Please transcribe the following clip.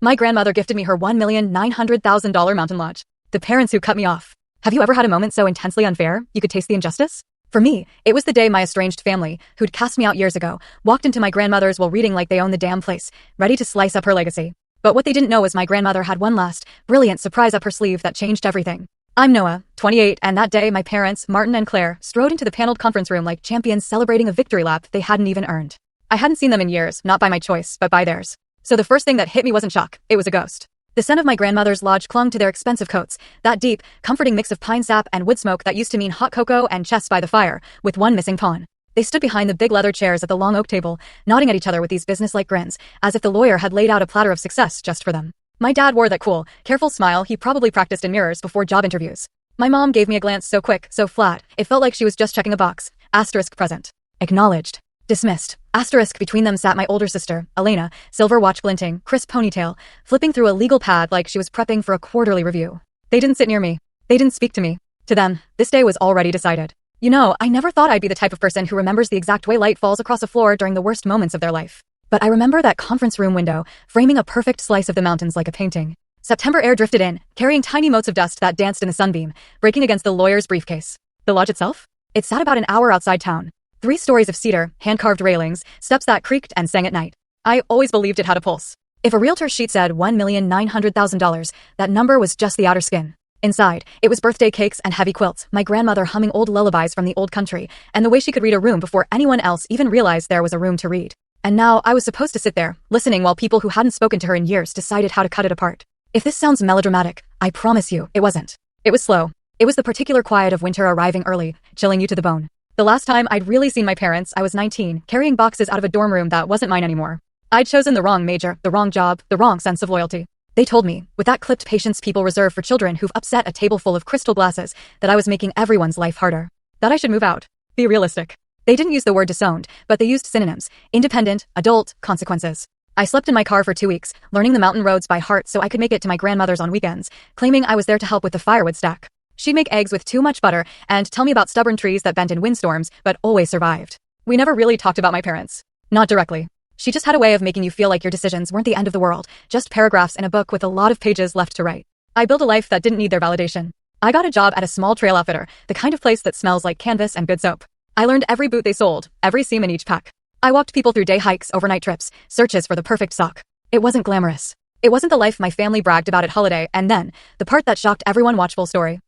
My grandmother gifted me her $1,900,000 mountain lodge. The parents who cut me off. Have you ever had a moment so intensely unfair, you could taste the injustice? For me, it was the day my estranged family, who'd cast me out years ago, walked into my grandmother's while reading like they owned the damn place, ready to slice up her legacy. But what they didn't know was my grandmother had one last, brilliant surprise up her sleeve that changed everything. I'm Noah, 28, and that day my parents, Martin and Claire, strode into the paneled conference room like champions celebrating a victory lap they hadn't even earned. I hadn't seen them in years, not by my choice, but by theirs. So the first thing that hit me wasn't shock, it was a ghost. The scent of my grandmother's lodge clung to their expensive coats, that deep, comforting mix of pine sap and wood smoke that used to mean hot cocoa and chess by the fire, with one missing pawn. They stood behind the big leather chairs at the long oak table, nodding at each other with these business-like grins, as if the lawyer had laid out a platter of success just for them. My dad wore that cool, careful smile he probably practiced in mirrors before job interviews. My mom gave me a glance so quick, so flat, it felt like she was just checking a box. Asterisk present. Acknowledged. Dismissed. Asterisk between them sat my older sister, Elena, silver watch glinting, crisp ponytail, flipping through a legal pad like she was prepping for a quarterly review. They didn't sit near me. They didn't speak to me. To them, this day was already decided. You know, I never thought I'd be the type of person who remembers the exact way light falls across a floor during the worst moments of their life. But I remember that conference room window, framing a perfect slice of the mountains like a painting. September air drifted in, carrying tiny motes of dust that danced in the sunbeam, breaking against the lawyer's briefcase. The lodge itself? It sat about an hour outside town. 3 stories of cedar, hand-carved railings, steps that creaked and sang at night. I always believed it had a pulse. If a realtor's sheet said $1,900,000, that number was just the outer skin. Inside, it was birthday cakes and heavy quilts, my grandmother humming old lullabies from the old country, and the way she could read a room before anyone else even realized there was a room to read. And now I was supposed to sit there, listening while people who hadn't spoken to her in years decided how to cut it apart. If this sounds melodramatic, I promise you, it wasn't. It was slow. It was the particular quiet of winter arriving early, chilling you to the bone. The last time I'd really seen my parents, I was 19, carrying boxes out of a dorm room that wasn't mine anymore. I'd chosen the wrong major, the wrong job, the wrong sense of loyalty. They told me, with that clipped patience people reserve for children who've upset a table full of crystal glasses, that I was making everyone's life harder. That I should move out. Be realistic. They didn't use the word disowned, but they used synonyms: independent, adult, consequences. I slept in my car for 2 weeks, learning the mountain roads by heart so I could make it to my grandmother's on weekends, claiming I was there to help with the firewood stack. She'd make eggs with too much butter and tell me about stubborn trees that bent in windstorms, but always survived. We never really talked about my parents. Not directly. She just had a way of making you feel like your decisions weren't the end of the world, just paragraphs in a book with a lot of pages left to write. I built a life that didn't need their validation. I got a job at a small trail outfitter, the kind of place that smells like canvas and good soap. I learned every boot they sold, every seam in each pack. I walked people through day hikes, overnight trips, searches for the perfect sock. It wasn't glamorous. It wasn't the life my family bragged about at holiday, and then, the part that shocked everyone, watchful story.